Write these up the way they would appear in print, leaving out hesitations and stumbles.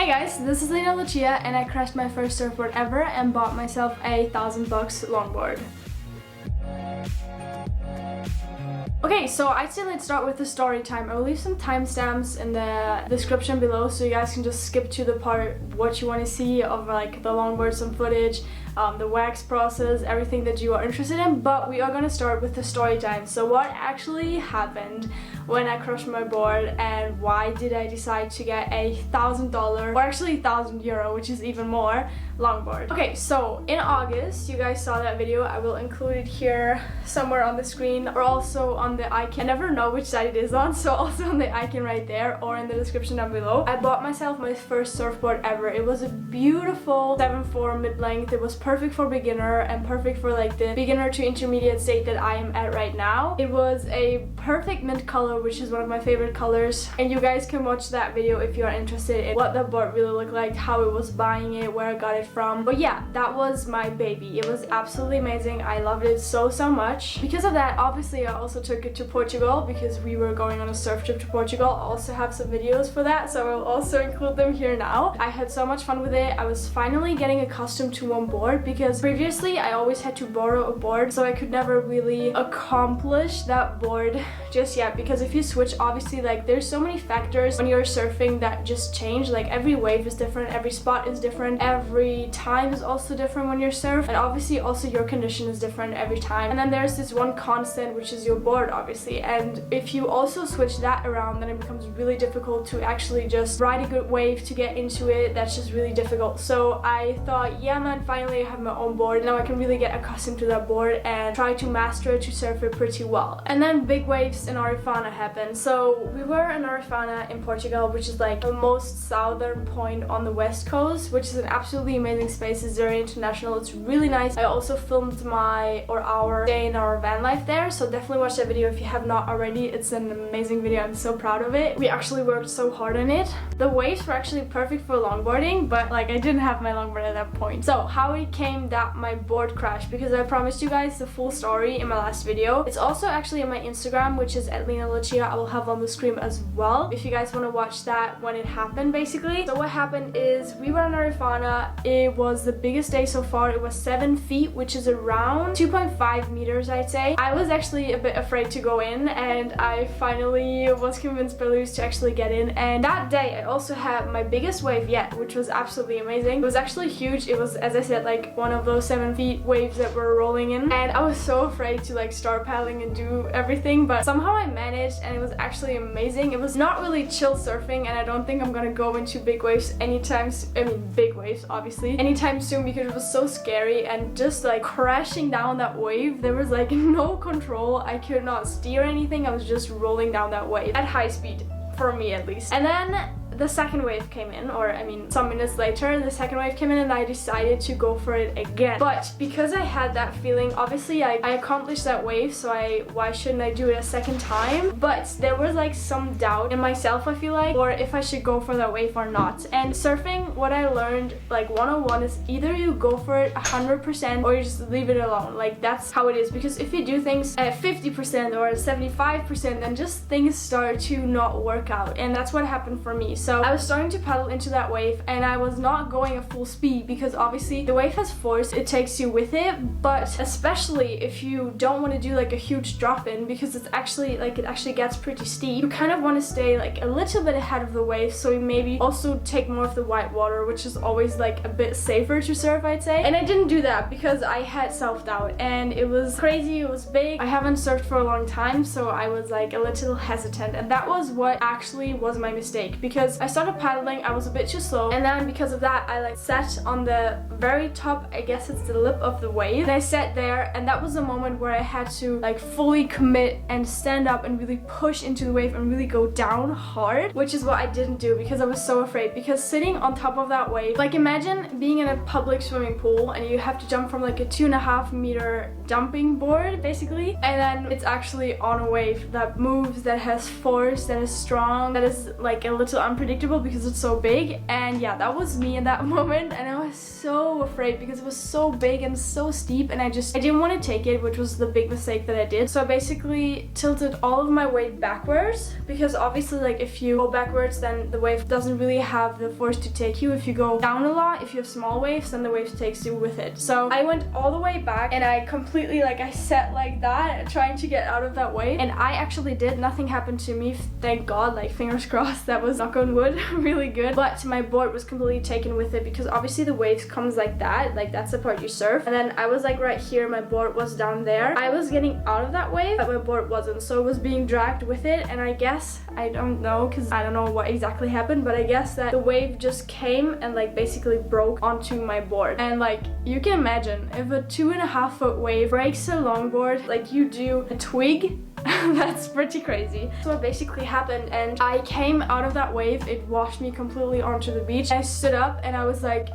Hey guys, this is LenaLuciia and I crashed my first surfboard ever and bought myself a $1,000 longboard. Okay, so I'd say let's start with the story time. I will leave some timestamps in the description below so you guys can just skip to the part what you want to see of like the longboard, some footage, the wax process, everything that you are interested in. But we are going to start with the story time. So what actually happened when I crashed my board and why did I decide to get a $1,000 or actually €1,000, which is even more, longboard. Okay, so in August, you guys saw that video. I will include it here somewhere on the screen or also on the icon. I never know which side it is on, so also on the icon right there or in the description down below. I bought myself my first surfboard ever. It was a beautiful 7'4" mid-length. It was perfect for beginner and perfect for like the beginner to intermediate state that I am at right now. It was a perfect mint color, which is one of my favorite colors, and you guys can watch that video if you are interested in what the board really looked like, how it was buying it, where I got it from. But yeah, that was my baby. It was absolutely amazing. I loved it so much. Because of that, obviously I also took it to Portugal because we were going on a surf trip to Portugal. I also have some videos for that, so I will also include them here now. I had so much fun with it. I was finally getting accustomed to one board because previously I always had to borrow a board, so I could never really accomplish that board just yet, because if you switch, obviously like there's so many factors when you're surfing that just change. Like every wave is different, every spot is different, every time is also different when you're surf, and obviously also your condition is different every time. And then there's this one constant, which is your board, obviously, and if you also switch that around, then it becomes really difficult to actually just ride a good wave to get into it. That's just really difficult. So I thought, yeah man, finally I have my own board. Now I can really get accustomed to that board and try to master it, to surf it pretty well. And then big waves in Arifana happened. So we were in Arifana in Portugal, which is like the most southern point on the west coast, which is an absolutely amazing space. It's very international. It's really nice. I also filmed our day in our van life there, so definitely watch that video if you have not already. It's an amazing video. I'm so proud of it. We actually worked so hard on it. The waves were actually perfect for longboarding, but like I didn't have my longboard at that point. So how it came that my board crashed, because I promised you guys the full story in my last video. It's also actually on my Instagram, which is at LenaLuciia. I will have on the screen as well if you guys want to watch that when it happened, basically. So what happened is we were in Arifana. It was the biggest day so far. It was 7 feet, which is around 2.5 meters, I'd say. I was actually a bit afraid to go in, and I finally was convinced by Luz to actually get in. And that day I also had my biggest wave yet, which was absolutely amazing. It was actually huge. It was, as I said, like one of those 7 feet waves that were rolling in, and I was so afraid to like start paddling and do everything, but somehow I managed, and it was actually amazing. It was not really chill surfing, and I don't think I'm gonna go into big waves anytime big waves obviously anytime soon, because it was so scary. And just like crashing down that wave, there was like no control. I could not steer anything. I was just rolling down that wave at high speed, for me at least. And then the second wave came in, or I mean some minutes later the second wave came in, and I decided to go for it again. But because I had that feeling, obviously I accomplished that wave, so why shouldn't I do it a second time? But there was like some doubt in myself, I feel like, or if I should go for that wave or not. And surfing, what I learned like 101 is either you go for it 100% or you just leave it alone. Like that's how it is, because if you do things at 50% or 75%, then just things start to not work out, and that's what happened for me. So I was starting to paddle into that wave, and I was not going at full speed, because obviously the wave has force, it takes you with it. But especially if you don't want to do like a huge drop in, because it's actually like it actually gets pretty steep, you kind of want to stay like a little bit ahead of the wave, so you maybe also take more of the white water, which is always like a bit safer to surf, I'd say. And I didn't do that because I had self-doubt, and it was crazy. It was big. I haven't surfed for a long time, so I was like a little hesitant, and that was what actually was my mistake, because I started paddling, I was a bit too slow, and then because of that I like sat on the very top, I guess it's the lip of the wave, and I sat there, and that was a moment where I had to like fully commit and stand up and really push into the wave and really go down hard, which is what I didn't do because I was so afraid. Because sitting on top of that wave, like imagine being in a public swimming pool and you have to jump from like a 2.5 meter jumping board basically, and then it's actually on a wave that moves, that has force, that is strong, that is like a little unpredictable, unpredictable because it's so big. And yeah, that was me in that moment, and I was so afraid because it was so big and so steep, and I didn't want to take it, which was the big mistake that I did. So I basically tilted all of my weight backwards, because obviously like if you go backwards then the wave doesn't really have the force to take you. If you go down a lot, if you have small waves, then the wave takes you with it. So I went all the way back and I completely I sat like that trying to get out of that wave, and I actually did. Nothing happened to me, thank God, like fingers crossed. That was, knock on wood, really good. But my board was completely taken with it because obviously the waves comes like that, like that's the part you surf, and then I was like right here, my board was down there. I was getting out of that wave but my board wasn't, so it was being dragged with it. And I guess, I don't know, because I don't know what exactly happened, but I guess that the wave just came and like basically broke onto my board. And like you can imagine, if a 2.5 foot wave breaks a longboard like you do a twig, that's pretty crazy. So what basically happened, and I came out of that wave, it washed me completely onto the beach. I stood up and I was like,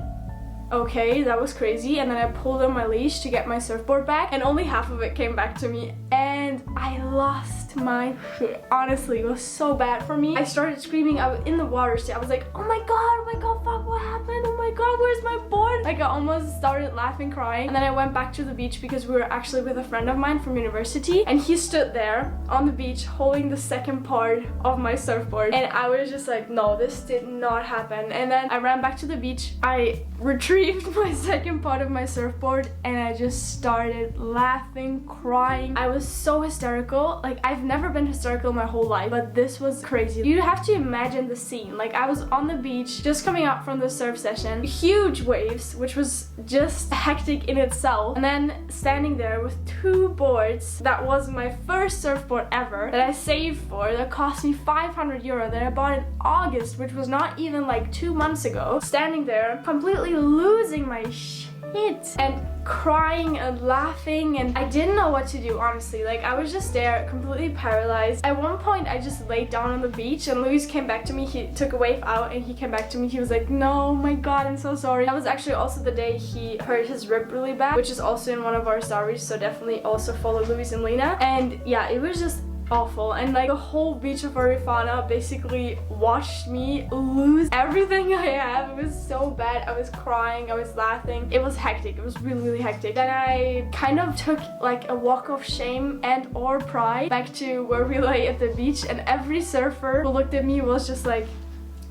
okay, that was crazy. And then I pulled on my leash to get my surfboard back, and only half of it came back to me, and I lost my shit. Honestly, it was so bad for me. I started screaming. I was in the water still. I was like, oh my god, fuck, what happened? Oh my god, where's my board? Like I almost started laughing, crying. And then I went back to the beach because we were actually with a friend of mine from university, and he stood there on the beach holding the second part of my surfboard, and I was just like, no, this did not happen. And then I ran back to the beach. I retrieved my second part of my surfboard, and I just started laughing, crying. I was so hysterical. Like I've never been hysterical my whole life, but this was crazy. You have to imagine the scene. Like I was on the beach just coming out from the surf session, huge waves, which was just hectic in itself, and then standing there with 2 boards. That was my first surfboard ever that I saved for, that cost me 500 euro, that I bought in August, which was not even like 2 months ago. Standing there completely losing my shit and crying and laughing, and I didn't know what to do, honestly. Like I was just there completely paralyzed. At one point I just laid down on the beach, and Luis came back to me. He took a wave out and he came back to me. He was like, no, my god, I'm so sorry. That was actually also the day he hurt his rib really bad, which is also in one of our stories, so definitely also follow Luis and Lena. And yeah, it was just awful, and like the whole beach of Arifana basically watched me lose everything I have. It was so bad. I was crying, I was laughing. It was hectic. It was really hectic. Then I kind of took like a walk of shame and or pride back to where we lay at the beach, and every surfer who looked at me was just like,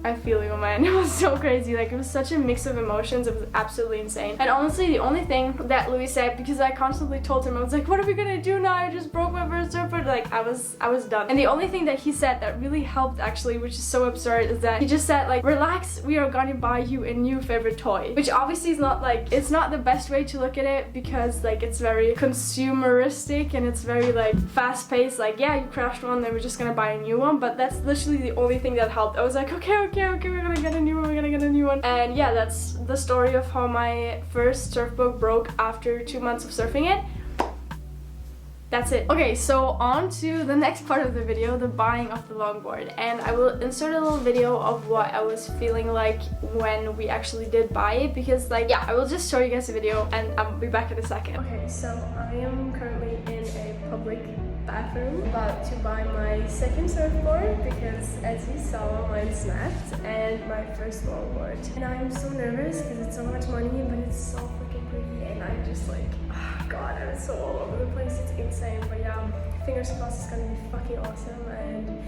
I feel you, man. It was so crazy. Like it was such a mix of emotions. It was absolutely insane. And honestly, the only thing that Louis said, because I constantly told him, I was like, what are we gonna do now? I just broke my first surfboard. Like I was done. And the only thing that he said that really helped, actually, which is so absurd, is that he just said like, relax, we are gonna buy you a new favorite toy. Which obviously is not like, it's not the best way to look at it, because like it's very consumeristic and it's very like fast paced. Like yeah, you crashed one, then we're just gonna buy a new one. But that's literally the only thing that helped. I was like, okay, we're gonna get a new one, And yeah, that's the story of how my first surfboard broke after 2 months of surfing it. That's it. Okay, so on to the next part of the video, the buying of the longboard. And I will insert a little video of what I was feeling like when we actually did buy it, because like, yeah, I will just show you guys a video and I'll be back in a second. Okay, so I am currently in a public bathroom about to buy my second surfboard, because as you saw, mine snapped, and my first longboard. And I'm so nervous because it's so much money, but it's so freaking pretty, and I'm just like, oh god, I'm so all over the place. It's insane. But yeah, fingers crossed it's gonna be fucking awesome, and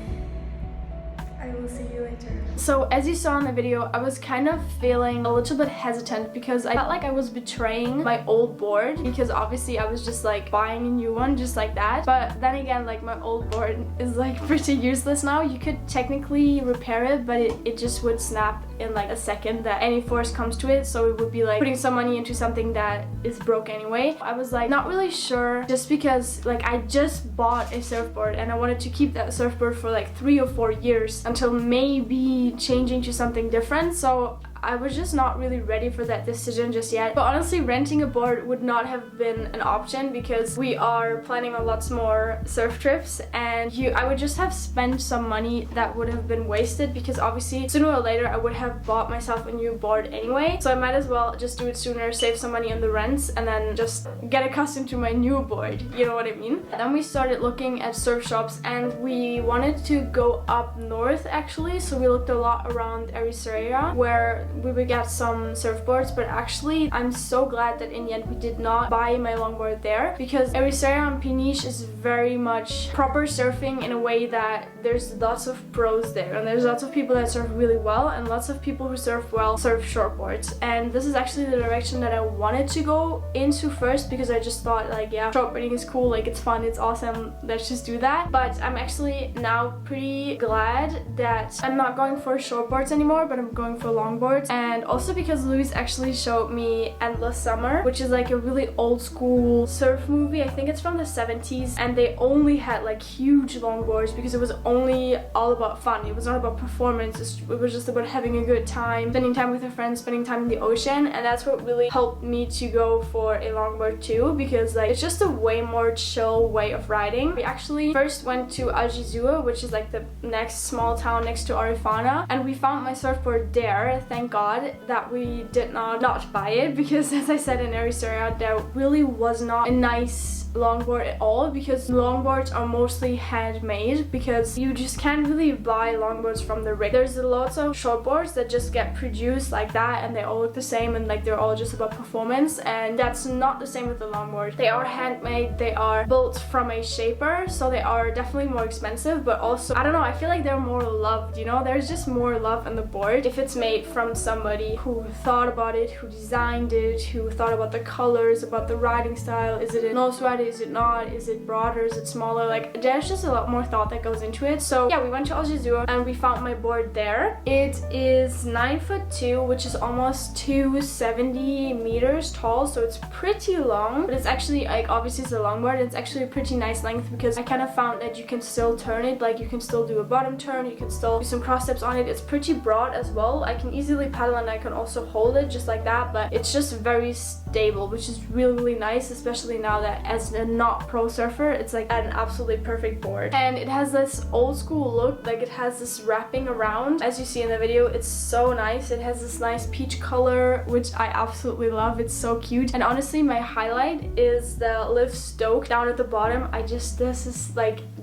I will see you later. So as you saw in the video, I was kind of feeling a little bit hesitant because I felt like I was betraying my old board, because obviously I was just like buying a new one just like that. But then again, like my old board is like pretty useless now. You could technically repair it, but it just would snap in like a second that any force comes to it, so it would be like putting some money into something that is broke anyway. I was like not really sure, just because like I just bought a surfboard and I wanted to keep that surfboard for like 3 or 4 years until maybe changing to something different. So I was just not really ready for that decision just yet. But honestly, renting a board would not have been an option because we are planning on lots more surf trips, and I would just have spent some money that would have been wasted, because obviously sooner or later I would have bought myself a new board anyway, so I might as well just do it sooner, save some money on the rents, and then just get accustomed to my new board, you know what I mean? Then we started looking at surf shops, and we wanted to go up north actually, so we looked a lot around Ericeira where we would get some surfboards. But actually I'm so glad that in the end we did not buy my longboard there, because Ericeira and Peniche is very much proper surfing in a way that there's lots of pros there, and there's lots of people that surf really well, and lots of people who surf well surf shortboards. And this is actually the direction that I wanted to go into first, because I just thought like, yeah, shortboarding is cool, like it's fun, it's awesome, let's just do that. But I'm actually now pretty glad that I'm not going for shortboards anymore, but I'm going for longboards. And also because Luis actually showed me Endless Summer, which is like a really old school surf movie. I think it's from the 70s, and they only had like huge longboards because it was only all about fun. It was not about performance, it was just about having a good time, spending time with your friends, spending time in the ocean. And that's what really helped me to go for a longboard too, because like it's just a way more chill way of riding. We actually first went to Algesur, which is like the next small town next to Arifana, and we found my surfboard there. Thank God that we did not buy it, because as I said in Ericeira, there really was not a nice longboard at all, because longboards are mostly handmade, because you just can't really buy longboards from the rig. There's lots of shortboards that just get produced like that, and they all look the same, and like they're all just about performance, and that's not the same with the longboard. They are handmade, they are built from a shaper, so they are definitely more expensive, but also, I don't know, I feel like they're more loved, you know? There's just more love in the board if it's made from somebody who thought about it, who designed it, who thought about the colors, about the riding style. Is it a nose ride? Is it not? Is it broader? Is it smaller? Like there's just a lot more thought that goes into it. So yeah, we went to Algesur and we found my board there. It is 9'2", which is almost 270 meters tall, so it's pretty long, but it's actually like, obviously it's a longboard, it's actually a pretty nice length, because I kind of found that you can still turn it, like you can still do a bottom turn, you can still do some cross steps on it. It's pretty broad as well. I can easily paddle, and I can also hold it just like that, but it's just very stable, which is really nice, especially now that as a not pro surfer, it's like an absolutely perfect board. And it has this old school look, like it has this wrapping around, as you see in the video. It's so nice. It has this nice peach color, which I absolutely love. It's so cute. And honestly, my highlight is the Live Stoke down at the bottom.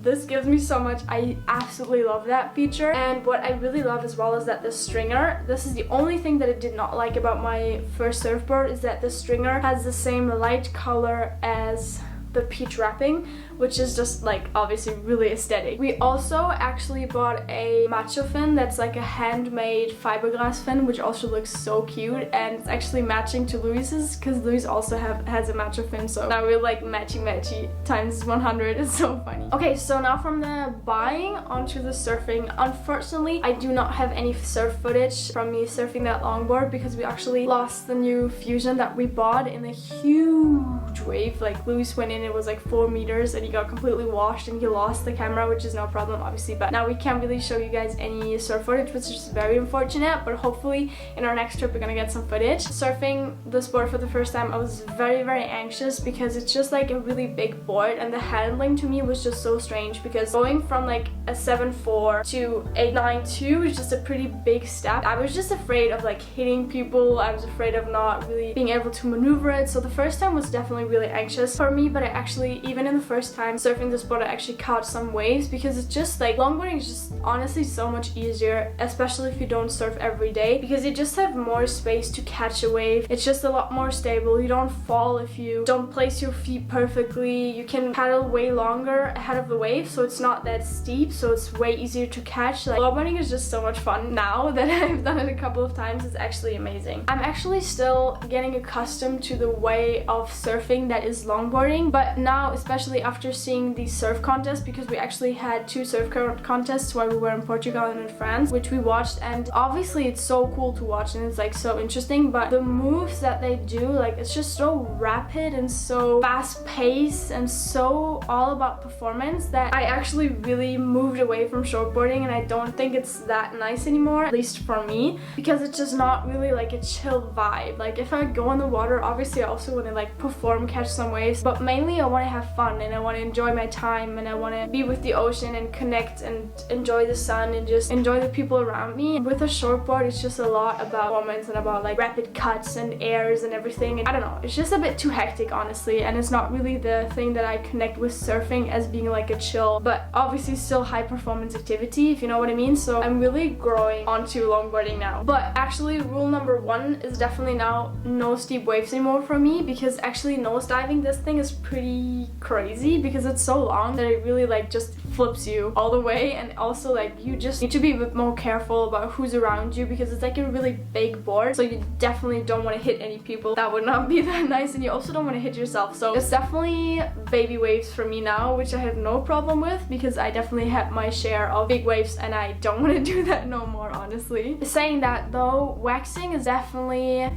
This gives me so much. I absolutely love that feature. And what I really love as well is that the stringer, this is the only thing that I did not like about my first surfboard, is that the stringer has the same light color as the peach wrapping, which is just like obviously really aesthetic. We also actually bought a macho fin that's like a handmade fiberglass fin, which also looks so cute, and it's actually matching to Luis's, because Luis also has a macho fin, so now we're like matchy times 100. It's so funny. Okay, so now from the buying onto the surfing. Unfortunately, I do not have any surf footage from me surfing that longboard, because we actually lost the new Fusion that we bought in a huge wave. Like Luis went in, it was like 4 meters, and he got completely washed and he lost the camera, which is no problem obviously, but now we can't really show you guys any surf footage, which is very unfortunate. But hopefully in our next trip we're gonna get some footage. Surfing this board for the first time, I was very anxious, because it's just like a really big board, and the handling to me was just so strange, because going from like a 7'4" to a 9'2" is just a pretty big step. I was just afraid of like hitting people. I was afraid of not really being able to maneuver it. So the first time was definitely really anxious for me, but I actually, even in the first time surfing this board, I actually caught some waves, because it's just like, longboarding is just honestly so much easier, especially if you don't surf every day, because you just have more space to catch a wave. It's just a lot more stable. You don't fall if you don't place your feet perfectly. You can paddle way longer ahead of the wave, so it's not that steep, so it's way easier to catch. Like, longboarding is just so much fun now that I've done it a couple of times. It's actually amazing. I'm actually still getting accustomed to the way of surfing that is longboarding, but now, especially after after seeing the surf contest, because we actually had 2 surf contests while we were in Portugal and in France, which we watched, and obviously it's so cool to watch and it's like so interesting, but the moves that they do, like it's just so rapid and so fast paced and so all about performance that I actually really moved away from shortboarding, and I don't think it's that nice anymore, at least for me, because it's just not really like a chill vibe. Like if I go in the water, obviously I also want to like perform, catch some waves, but mainly I want to have fun and I want to enjoy my time and I want to be with the ocean and connect and enjoy the sun and just enjoy the people around me. With a shortboard, it's just a lot about performance and about like rapid cuts and airs and everything, and I don't know, it's just a bit too hectic honestly, and it's not really the thing that I connect with surfing as being like a chill but obviously still high performance activity, if you know what I mean. So I'm really growing onto longboarding now. But actually rule number 1 is definitely now no steep waves anymore for me, because actually nose diving this thing is pretty crazy because it's so long that it really like just flips you all the way, and also like you just need to be a bit more careful about who's around you because it's like a really big board, so you definitely don't want to hit any people. That would not be that nice, and you also don't want to hit yourself. So it's definitely baby waves for me now, which I have no problem with because I definitely had my share of big waves and I don't want to do that no more, honestly. Saying that though, waxing is definitely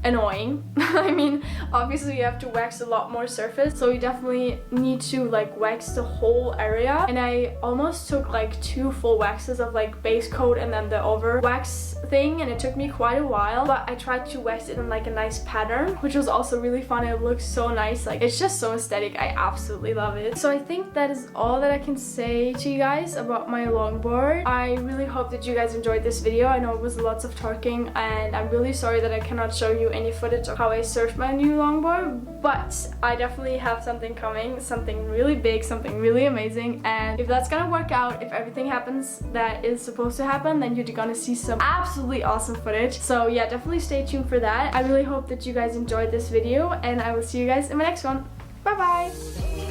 annoying. I mean, obviously you have to wax a lot more surface, so you definitely need to like wax the whole area, and I almost took like 2 full waxes of like base coat and then the over wax thing, and it took me quite a while, but I tried to wax it in like a nice pattern, which was also really fun. It looks so nice, like it's just so aesthetic. I absolutely love it. So I think that is all that I can say to you guys about my longboard. I really hope that you guys enjoyed this video. I know it was lots of talking, and I'm really sorry that I cannot show you any footage of how I surfed my new longboard, but I definitely have something coming, something really big, something really amazing, and if that's gonna work out, if everything happens that is supposed to happen, then you're gonna see some absolutely awesome footage. So yeah, definitely stay tuned for that. I really hope that you guys enjoyed this video, and I will see you guys in my next one. Bye bye!